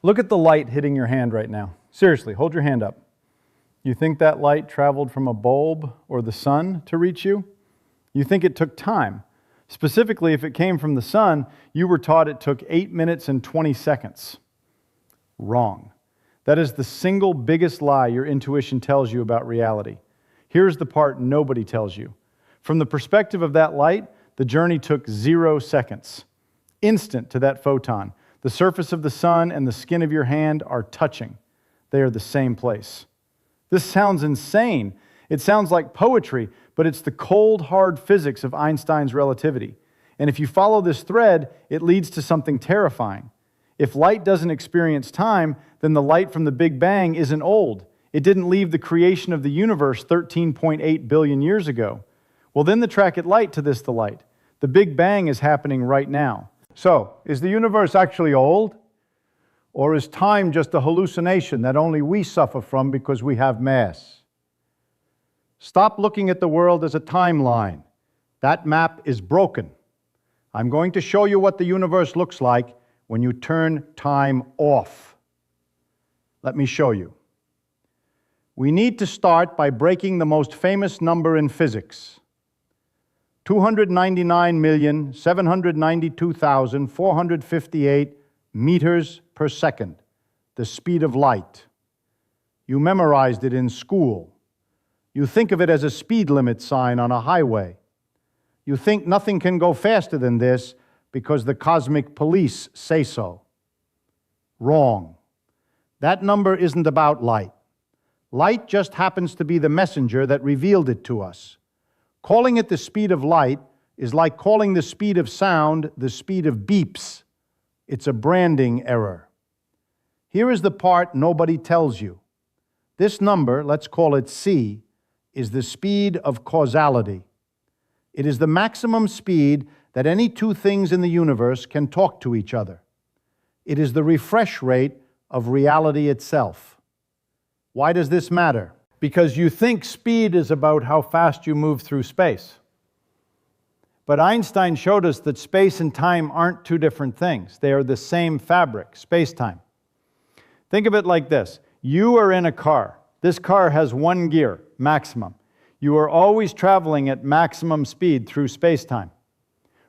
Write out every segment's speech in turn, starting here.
Look at the light hitting your hand right now. Seriously, hold your hand up. You think that light traveled from a bulb or the sun to reach you? You think it took time. Specifically, if it came from the sun, you were taught it took 8 minutes and 20 seconds. Wrong. That is the single biggest lie your intuition tells you about reality. Here's the part nobody tells you. From the perspective of that light, the journey took 0 seconds. Instant to that photon. The surface of the sun and the skin of your hand are touching. They are the same place. This sounds insane. It sounds like poetry, but it's the cold, hard physics of Einstein's relativity. And if you follow this thread, it leads to something terrifying. If light doesn't experience time, then the light from the Big Bang isn't old. It didn't leave the creation of the universe 13.8 billion years ago. Well, then track it light to this the light. The Big Bang is happening right now. So, is the universe actually old? Or is time just a hallucination that only we suffer from because we have mass? Stop looking at the world as a timeline. That map is broken. I'm going to show you what the universe looks like when you turn time off. Let me show you. We need to start by breaking the most famous number in physics. 299,792,458 meters per second, the speed of light. You memorized it in school. You think of it as a speed limit sign on a highway. You think nothing can go faster than this because the cosmic police say so. Wrong. That number isn't about light. Light just happens to be the messenger that revealed it to us. Calling it the speed of light is like calling the speed of sound the speed of beeps. It's a branding error. Here is the part nobody tells you. This number, let's call it c, is the speed of causality. It is the maximum speed that any two things in the universe can talk to each other. It is the refresh rate of reality itself. Why does this matter? Because you think speed is about how fast you move through space. But Einstein showed us that space and time aren't two different things. They are the same fabric, space-time. Think of it like this. You are in a car. This car has one gear, maximum. You are always traveling at maximum speed through space-time.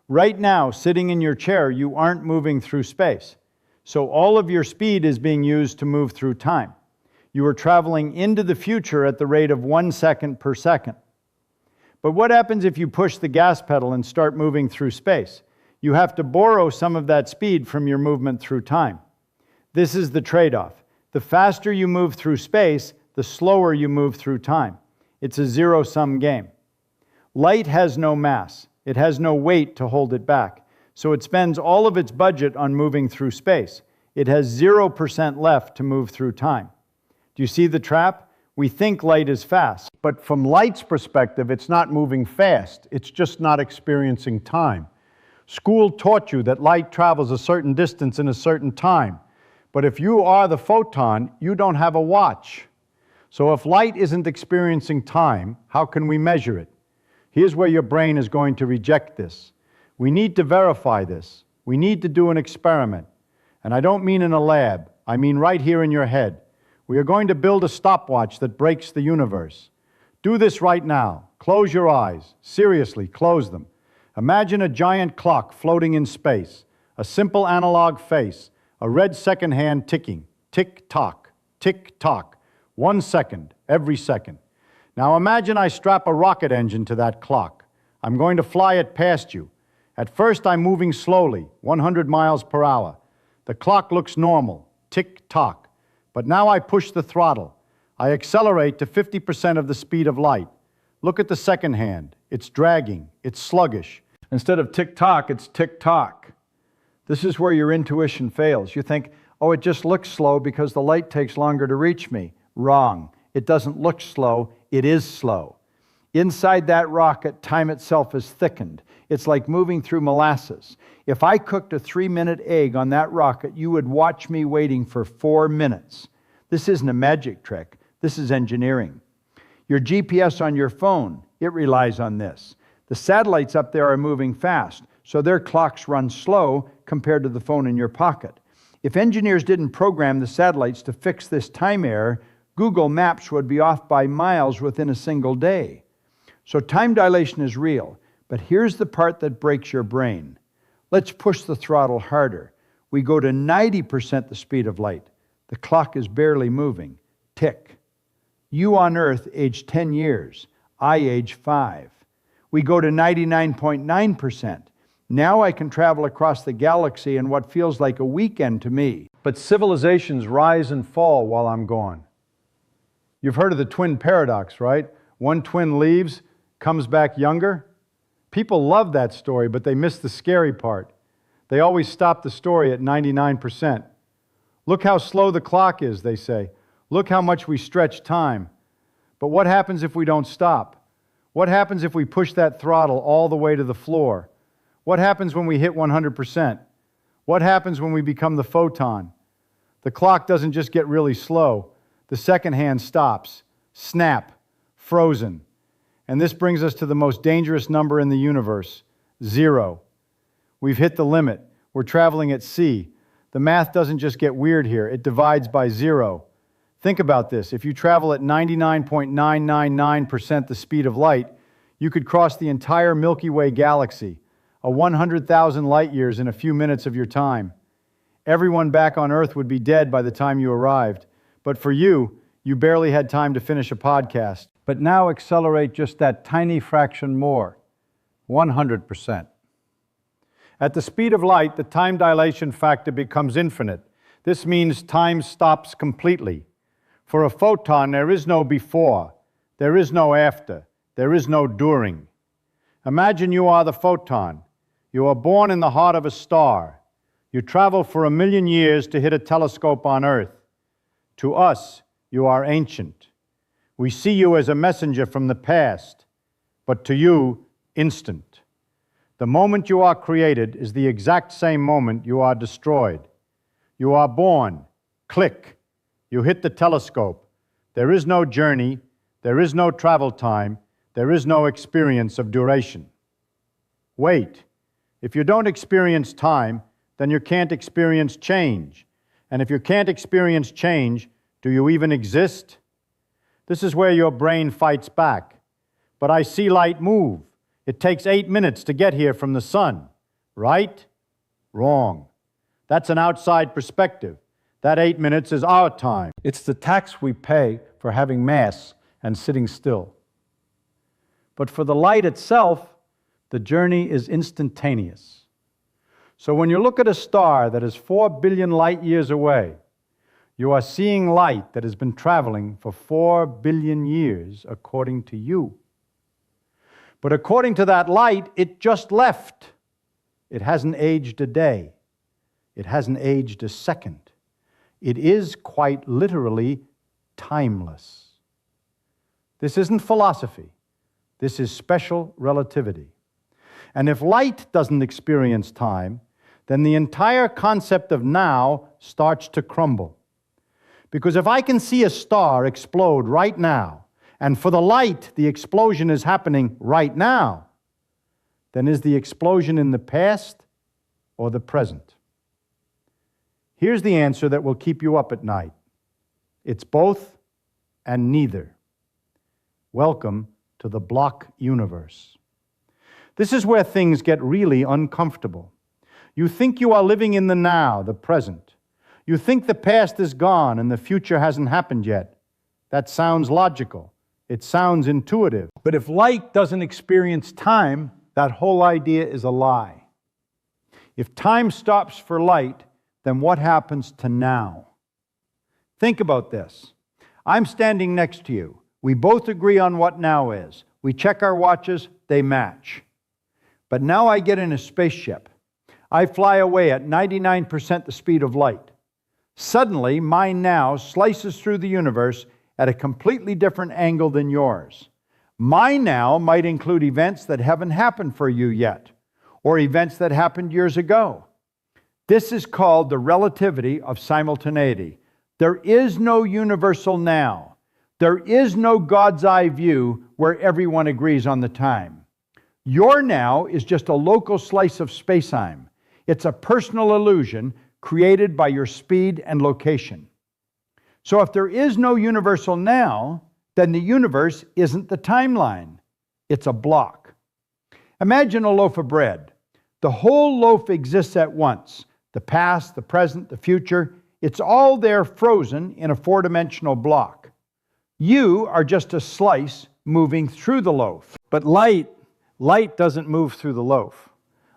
Right now, sitting in your chair, you aren't moving through space. So all of your speed is being used to move through time. You are traveling into the future at the rate of 1 second per second. But what happens if you push the gas pedal and start moving through space? You have to borrow some of that speed from your movement through time. This is the trade-off. The faster you move through space, the slower you move through time. It's a zero-sum game. Light has no mass. It has no weight to hold it back. So it spends all of its budget on moving through space. It has 0% left to move through time. Do you see the trap? We think light is fast. But from light's perspective, it's not moving fast. It's just not experiencing time. School taught you that light travels a certain distance in a certain time. But if you are the photon, you don't have a watch. So if light isn't experiencing time, how can we measure it? Here's where your brain is going to reject this. We need to verify this. We need to do an experiment. And I don't mean in a lab. I mean right here in your head. We are going to build a stopwatch that breaks the universe. Do this right now. Close your eyes. Seriously, close them. Imagine a giant clock floating in space, a simple analog face, a red second hand ticking. Tick-tock, tick-tock. 1 second, every second. Now imagine I strap a rocket engine to that clock. I'm going to fly it past you. At first I'm moving slowly, 100 miles per hour. The clock looks normal, tick-tock. But now I push the throttle. I accelerate to 50% of the speed of light. Look at the second hand. It's dragging. It's sluggish. Instead of tick-tock, it's tick-tock. This is where your intuition fails. You think, oh, it just looks slow because the light takes longer to reach me. Wrong. It doesn't look slow. It is slow. Inside that rocket, time itself is thickened. It's like moving through molasses. If I cooked a 3-minute egg on that rocket, you would watch me waiting for 4 minutes. This isn't a magic trick. This is engineering. Your GPS on your phone, it relies on this. The satellites up there are moving fast, so their clocks run slow compared to the phone in your pocket. If engineers didn't program the satellites to fix this time error, Google Maps would be off by miles within a single day. So time dilation is real, but here's the part that breaks your brain. Let's push the throttle harder. We go to 90% the speed of light. The clock is barely moving. Tick. You on Earth age 10 years. I age 5. We go to 99.9%. Now I can travel across the galaxy in what feels like a weekend to me. But civilizations rise and fall while I'm gone. You've heard of the twin paradox, right? One twin leaves, comes back younger. People love that story, but they miss the scary part. They always stop the story at 99%. Look how slow the clock is, they say. Look how much we stretch time. But what happens if we don't stop? What happens if we push that throttle all the way to the floor? What happens when we hit 100%? What happens when we become the photon? The clock doesn't just get really slow. The second hand stops. Snap. Frozen. And this brings us to the most dangerous number in the universe, 0. We've hit the limit. We're traveling at sea. The math doesn't just get weird here. It divides by 0. Think about this. If you travel at 99.999% the speed of light, you could cross the entire Milky Way galaxy, a 100,000 light years in a few minutes of your time. Everyone back on Earth would be dead by the time you arrived. But for you, you barely had time to finish a podcast. But now accelerate just that tiny fraction more, 100%. At the speed of light, the time dilation factor becomes infinite. This means time stops completely. For a photon, there is no before, there is no after, there is no during. Imagine you are the photon. You are born in the heart of a star. You travel for 1,000,000 years to hit a telescope on Earth. To us, you are ancient. We see you as a messenger from the past, but to you, instant. The moment you are created is the exact same moment you are destroyed. You are born, click, you hit the telescope. There is no journey, there is no travel time, there is no experience of duration. Wait, if you don't experience time, then you can't experience change. And if you can't experience change, do you even exist? This is where your brain fights back. But I see light move. It takes 8 minutes to get here from the sun. Right? Wrong. That's an outside perspective. That 8 minutes is our time. It's the tax we pay for having mass and sitting still. But for the light itself, the journey is instantaneous. So when you look at a star that is 4 billion light years away, you are seeing light that has been traveling for 4 billion years according to you. But according to that light, it just left. It hasn't aged a day. It hasn't aged a second. It is quite literally timeless. This isn't philosophy. This is special relativity. And if light doesn't experience time, then the entire concept of now starts to crumble. Because if I can see a star explode right now, and for the light, the explosion is happening right now, then is the explosion in the past or the present? Here's the answer that will keep you up at night. It's both and neither. Welcome to the block universe. This is where things get really uncomfortable. You think you are living in the now, the present. You think the past is gone and the future hasn't happened yet. That sounds logical. It sounds intuitive. But if light doesn't experience time, that whole idea is a lie. If time stops for light, then what happens to now? Think about this. I'm standing next to you. We both agree on what now is. We check our watches, they match. But now I get in a spaceship. I fly away at 99% the speed of light. Suddenly, my now slices through the universe at a completely different angle than yours. My now might include events that haven't happened for you yet, or events that happened years ago. This is called the relativity of simultaneity. There is no universal now. There is no God's eye view where everyone agrees on the time. Your now is just a local slice of space-time. It's a personal illusion created by your speed and location. So if there is no universal now, then the universe isn't the timeline. It's a block. Imagine a loaf of bread. The whole loaf exists at once. The past, the present, the future. It's all there frozen in a four-dimensional block. You are just a slice moving through the loaf. But light doesn't move through the loaf.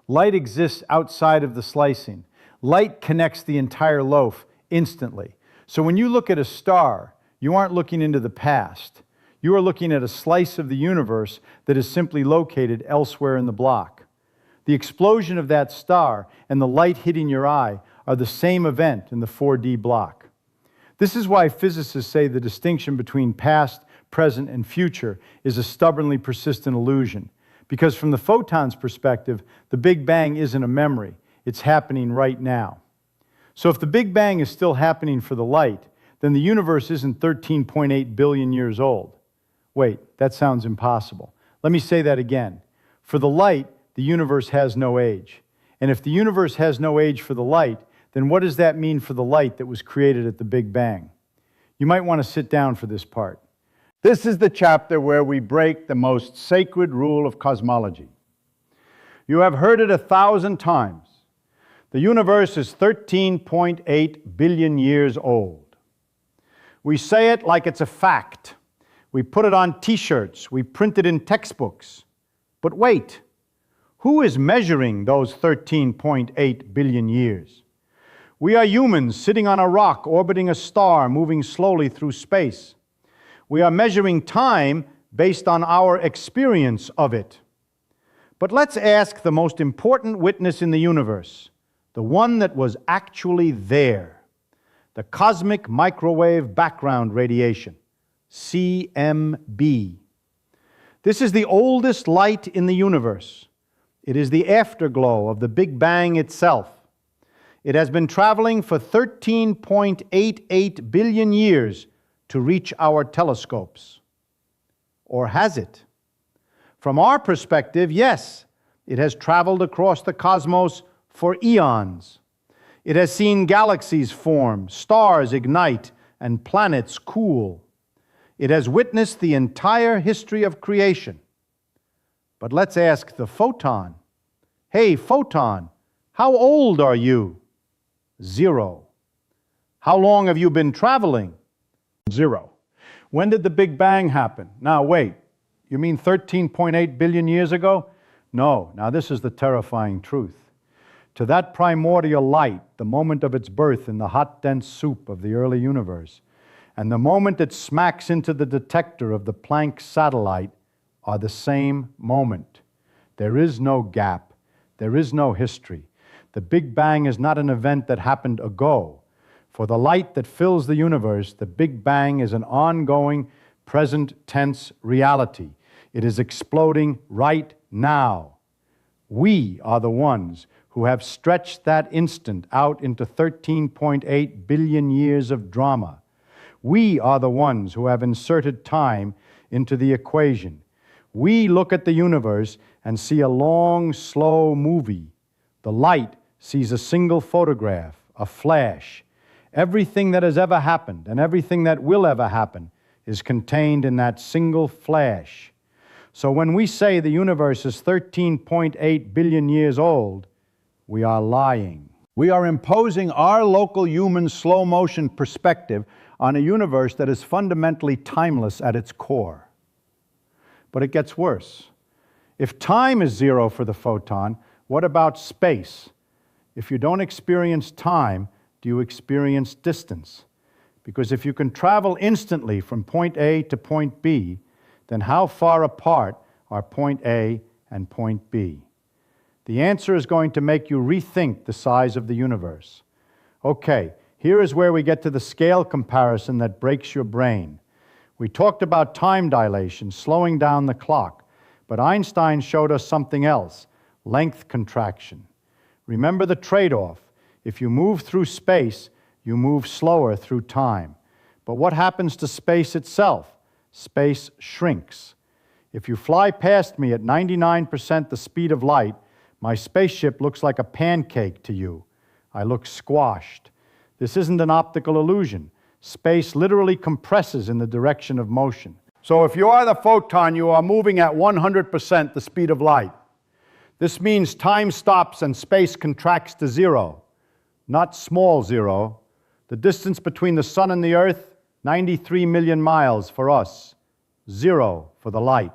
Light exists outside of the slicing. Light connects the entire loaf instantly. So when you look at a star, you aren't looking into the past. You are looking at a slice of the universe that is simply located elsewhere in the block. The explosion of that star and the light hitting your eye are the same event in the 4D block. This is why physicists say the distinction between past, present, and future is a stubbornly persistent illusion. Because from the photon's perspective, the Big Bang isn't a memory. It's happening right now. So if the Big Bang is still happening for the light, then the universe isn't 13.8 billion years old. Wait, that sounds impossible. Let me say that again. For the light, the universe has no age. And if the universe has no age for the light, then what does that mean for the light that was created at the Big Bang? You might want to sit down for this part. This is the chapter where we break the most sacred rule of cosmology. You have heard it 1,000 times. The universe is 13.8 billion years old. We say it like it's a fact. We put it on t-shirts. We print it in textbooks. But wait, who is measuring those 13.8 billion years? We are humans sitting on a rock, orbiting a star, moving slowly through space. We are measuring time based on our experience of it. But let's ask the most important witness in the universe, the one that was actually there, the cosmic microwave background radiation, CMB. This is the oldest light in the universe. It is the afterglow of the Big Bang itself. It has been traveling for 13.88 billion years to reach our telescopes. Or has it? From our perspective, yes, it has traveled across the cosmos for eons. It has seen galaxies form, stars ignite, and planets cool. It has witnessed the entire history of creation. But let's ask the photon. Hey, photon, how old are you? 0. How long have you been traveling? 0. When did the Big Bang happen? Now wait, you mean 13.8 billion years ago? No, now this is the terrifying truth. To that primordial light, the moment of its birth in the hot, dense soup of the early universe, and the moment it smacks into the detector of the Planck satellite are the same moment. There is no gap. There is no history. The Big Bang is not an event that happened ago. For the light that fills the universe, the Big Bang is an ongoing, present tense reality. It is exploding right now. We are the ones who have stretched that instant out into 13.8 billion years of drama. We are the ones who have inserted time into the equation. We look at the universe and see a long, slow movie. The light sees a single photograph, a flash. Everything that has ever happened and everything that will ever happen is contained in that single flash. So when we say the universe is 13.8 billion years old, we are lying. We are imposing our local human slow-motion perspective on a universe that is fundamentally timeless at its core. But it gets worse. If time is 0 for the photon, what about space? If you don't experience time, do you experience distance? Because if you can travel instantly from point A to point B, then how far apart are point A and point B? The answer is going to make you rethink the size of the universe. Okay, here is where we get to the scale comparison that breaks your brain. We talked about time dilation, slowing down the clock, but Einstein showed us something else, length contraction. Remember the trade-off. If you move through space, you move slower through time. But what happens to space itself? Space shrinks. If you fly past me at 99% the speed of light, my spaceship looks like a pancake to you. I look squashed. This isn't an optical illusion. Space literally compresses in the direction of motion. So if you are the photon, you are moving at 100% the speed of light. This means time stops and space contracts to zero, not small zero. The distance between the sun and the earth, 93 million miles for us, zero for the light.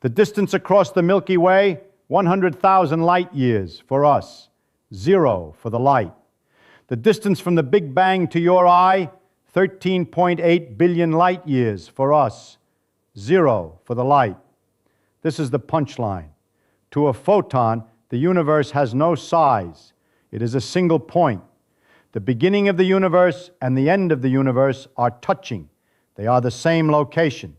The distance across the Milky Way, 100,000 light years for us, zero for the light. The distance from the Big Bang to your eye, 13.8 billion light years for us, zero for the light. This is the punchline. To a photon, the universe has no size. It is a single point. The beginning of the universe and the end of the universe are touching. They are the same location.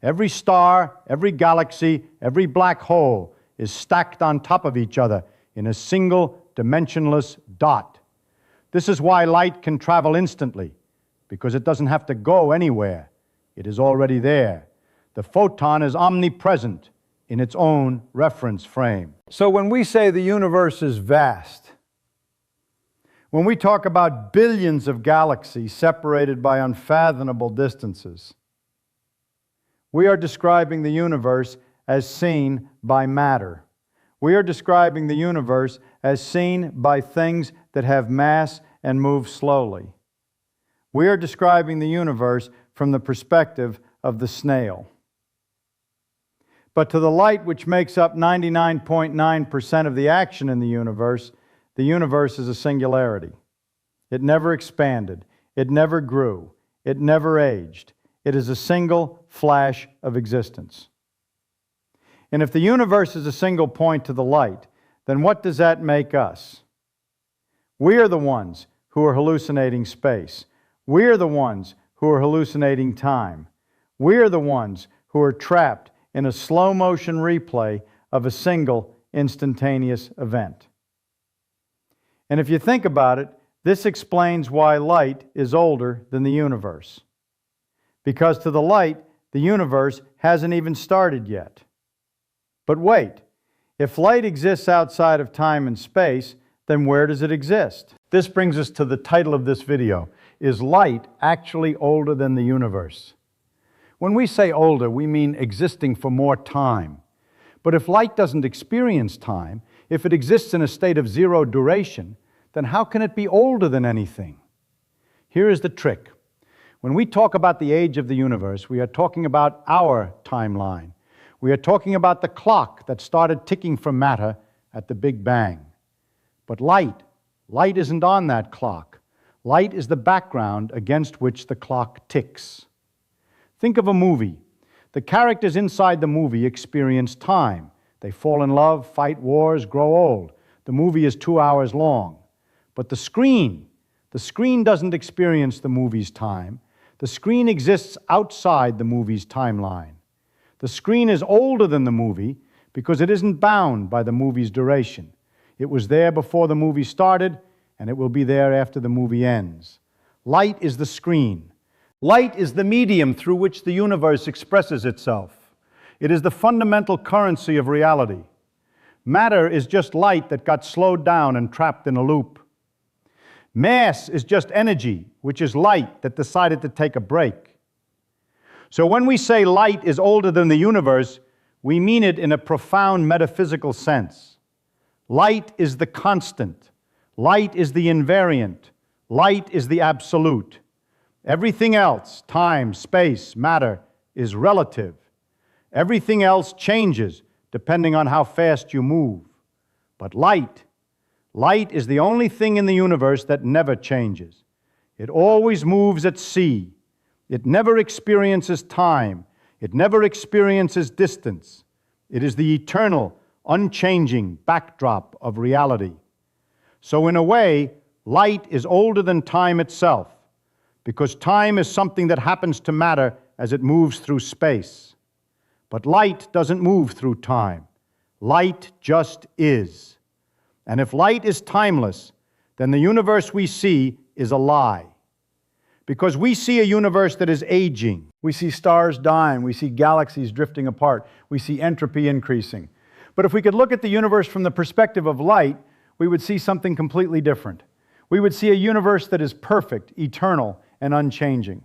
Every star, every galaxy, every black hole is stacked on top of each other in a single dimensionless dot. This is why light can travel instantly, because it doesn't have to go anywhere. It is already there. The photon is omnipresent in its own reference frame. So when we say the universe is vast, when we talk about billions of galaxies separated by unfathomable distances, we are describing the universe as seen by matter. We are describing the universe as seen by things that have mass and move slowly. We are describing the universe from the perspective of the snail. But to the light which makes up 99.9% of the action in the universe is a singularity. It never expanded. It never grew. It never aged. It is a single flash of existence. And if the universe is a single point to the light, then what does that make us? We are the ones who are hallucinating space. We are the ones who are hallucinating time. We are the ones who are trapped in a slow motion replay of a single instantaneous event. And if you think about it, this explains why light is older than the universe. Because to the light, the universe hasn't even started yet. But wait, if light exists outside of time and space, then where does it exist? This brings us to the title of this video. Is light actually older than the universe? When we say older, we mean existing for more time. But if light doesn't experience time, if it exists in a state of zero duration, then how can it be older than anything? Here is the trick. When we talk about the age of the universe, we are talking about our timeline. We are talking about the clock that started ticking for matter at the Big Bang. But light isn't on that clock. Light is the background against which the clock ticks. Think of a movie. The characters inside the movie experience time. They fall in love, fight wars, grow old. The movie is 2 hours long. But the screen doesn't experience the movie's time. The screen exists outside the movie's timeline. The screen is older than the movie because it isn't bound by the movie's duration. It was there before the movie started, and it will be there after the movie ends. Light is the screen. Light is the medium through which the universe expresses itself. It is the fundamental currency of reality. Matter is just light that got slowed down and trapped in a loop. Mass is just energy, which is light that decided to take a break. So when we say light is older than the universe, we mean it in a profound metaphysical sense. Light is the constant. Light is the invariant. Light is the absolute. Everything else, time, space, matter, is relative. Everything else changes depending on how fast you move. But light is the only thing in the universe that never changes. It always moves at sea. It never experiences time. It never experiences distance. It is the eternal, unchanging backdrop of reality. So in a way, light is older than time itself, because time is something that happens to matter as it moves through space. But light doesn't move through time. Light just is. And if light is timeless, then the universe we see is a lie. Because we see a universe that is aging. We see stars dying. We see galaxies drifting apart. We see entropy increasing. But if we could look at the universe from the perspective of light, we would see something completely different. We would see a universe that is perfect, eternal, and unchanging.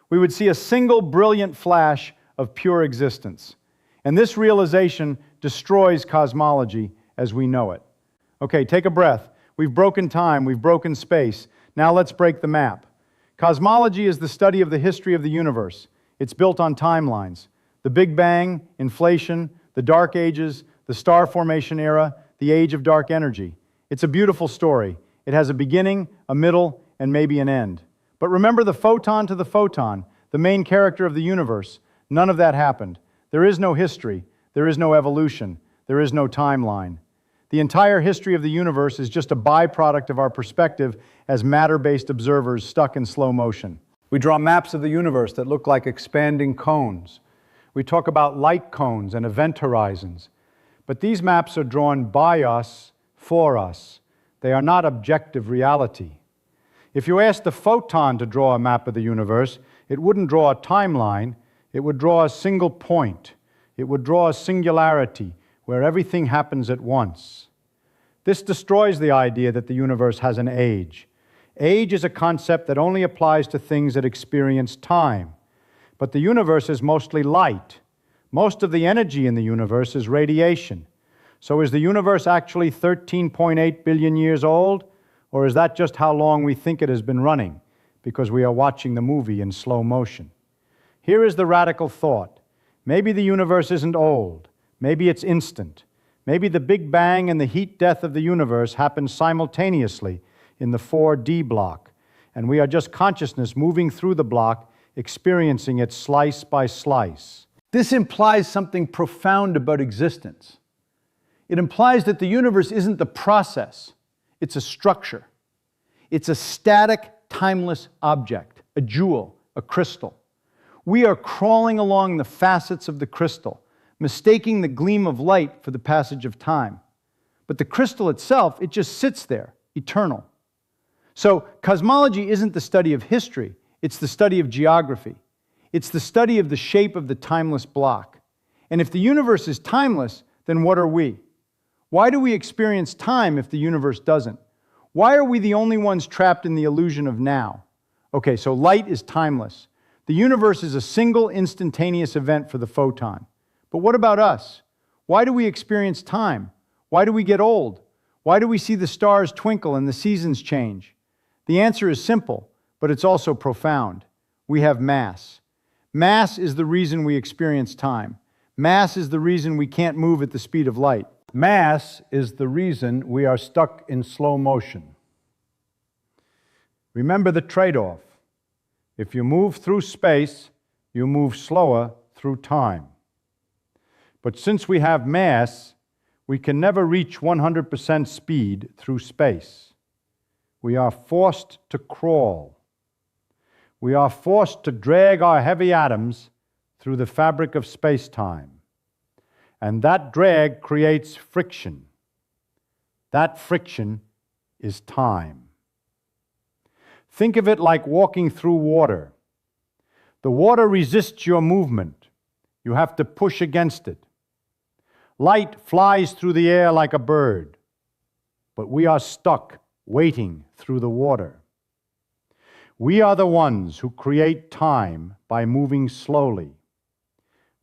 We would see a single brilliant flash of pure existence. And this realization destroys cosmology as we know it. Okay, take a breath. We've broken time, we've broken space. Now let's break the map. Cosmology is the study of the history of the universe. It's built on timelines. The Big Bang, inflation, the Dark Ages, the star formation era, the age of dark energy. It's a beautiful story. It has a beginning, a middle, and maybe an end. But remember the photon to the photon, the main character of the universe. None of that happened. There is no history. There is no evolution. There is no timeline. The entire history of the universe is just a byproduct of our perspective as matter-based observers stuck in slow motion. We draw maps of the universe that look like expanding cones. We talk about light cones and event horizons. But these maps are drawn by us, for us. They are not objective reality. If you asked the photon to draw a map of the universe, it wouldn't draw a timeline. It would draw a single point. It would draw a singularity where everything happens at once. This destroys the idea that the universe has an age. Age is a concept that only applies to things that experience time. But the universe is mostly light. Most of the energy in the universe is radiation. So is the universe actually 13.8 billion years old? Or is that just how long we think it has been running, because we are watching the movie in slow motion? Here is the radical thought. Maybe the universe isn't old. Maybe it's instant. Maybe the Big Bang and the heat death of the universe happened simultaneously in the 4D block, and we are just consciousness moving through the block, experiencing it slice by slice. This implies something profound about existence. It implies that the universe isn't the process, it's a structure. It's a static, timeless object, a jewel, a crystal. We are crawling along the facets of the crystal, mistaking the gleam of light for the passage of time. But the crystal itself, it just sits there, eternal. So cosmology isn't the study of history, it's the study of geography. It's the study of the shape of the timeless block. And if the universe is timeless, then what are we? Why do we experience time if the universe doesn't? Why are we the only ones trapped in the illusion of now? Okay, so light is timeless. The universe is a single instantaneous event for the photon. But what about us? Why do we experience time? Why do we get old? Why do we see the stars twinkle and the seasons change? The answer is simple, but it's also profound. We have mass. Mass is the reason we experience time. Mass is the reason we can't move at the speed of light. Mass is the reason we are stuck in slow motion. Remember the trade-off. If you move through space, you move slower through time. But since we have mass, we can never reach 100% speed through space. We are forced to crawl. We are forced to drag our heavy atoms through the fabric of space-time. And that drag creates friction. That friction is time. Think of it like walking through water. The water resists your movement. You have to push against it. Light flies through the air like a bird, but we are stuck waiting through the water. We are the ones who create time by moving slowly.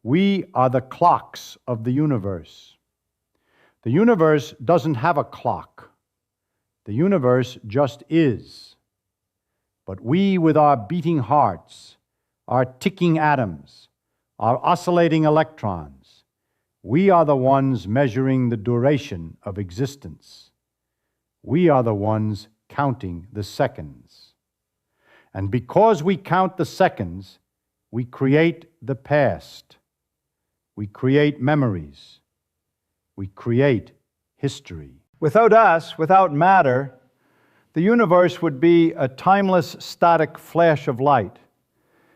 We are the clocks of the universe. The universe doesn't have a clock. The universe just is. But we, with our beating hearts, our ticking atoms, our oscillating electrons, we are the ones measuring the duration of existence. We are the ones counting the seconds. And because we count the seconds, we create the past. We create memories. We create history. Without us, without matter, the universe would be a timeless, static flash of light.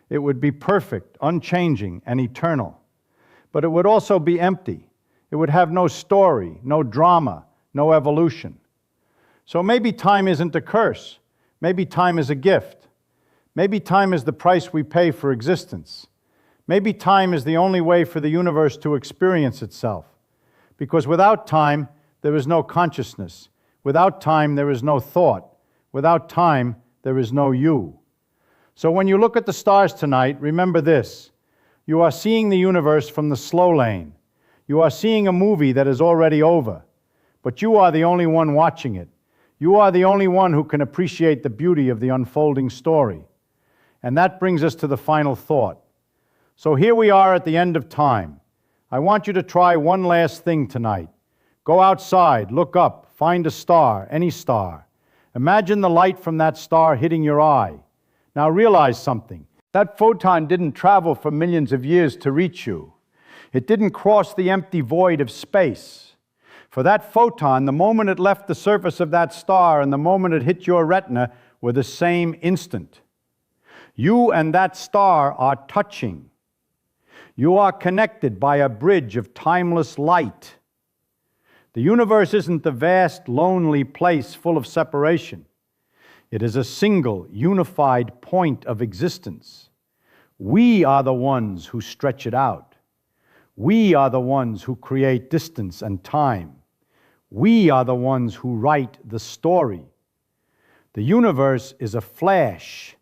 It would be perfect, unchanging, and eternal. But it would also be empty. It would have no story, no drama, no evolution. So maybe time isn't a curse. Maybe time is a gift. Maybe time is the price we pay for existence. Maybe time is the only way for the universe to experience itself. Because without time, there is no consciousness. Without time, there is no thought. Without time, there is no you. So when you look at the stars tonight, remember this. You are seeing the universe from the slow lane. You are seeing a movie that is already over, but you are the only one watching it. You are the only one who can appreciate the beauty of the unfolding story. And that brings us to the final thought. So here we are at the end of time. I want you to try one last thing tonight. Go outside, look up, find a star, any star. Imagine the light from that star hitting your eye. Now realize something. That photon didn't travel for millions of years to reach you. It didn't cross the empty void of space. For that photon, the moment it left the surface of that star and the moment it hit your retina were the same instant. You and that star are touching. You are connected by a bridge of timeless light. The universe isn't the vast, lonely place full of separation. It is a single, unified point of existence. We are the ones who stretch it out. We are the ones who create distance and time. We are the ones who write the story. The universe is a flash,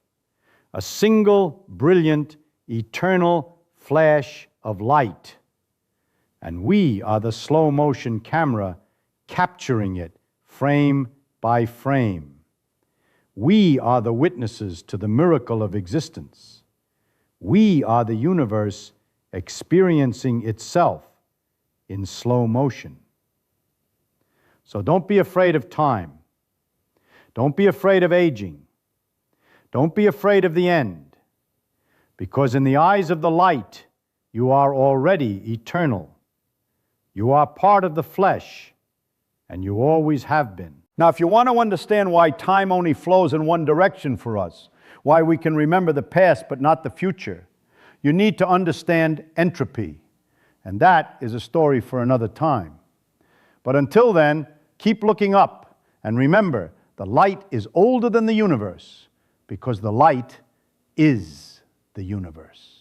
a single, brilliant, eternal flash of light. And we are the slow motion camera capturing it frame by frame. We are the witnesses to the miracle of existence. We are the universe experiencing itself in slow motion. So don't be afraid of time. Don't be afraid of aging. Don't be afraid of the end, because in the eyes of the light, you are already eternal. You are part of the flesh, and you always have been. Now, if you want to understand why time only flows in one direction for us, why we can remember the past but not the future, you need to understand entropy. And that is a story for another time. But until then, keep looking up, and remember, the light is older than the universe, because the light is the universe.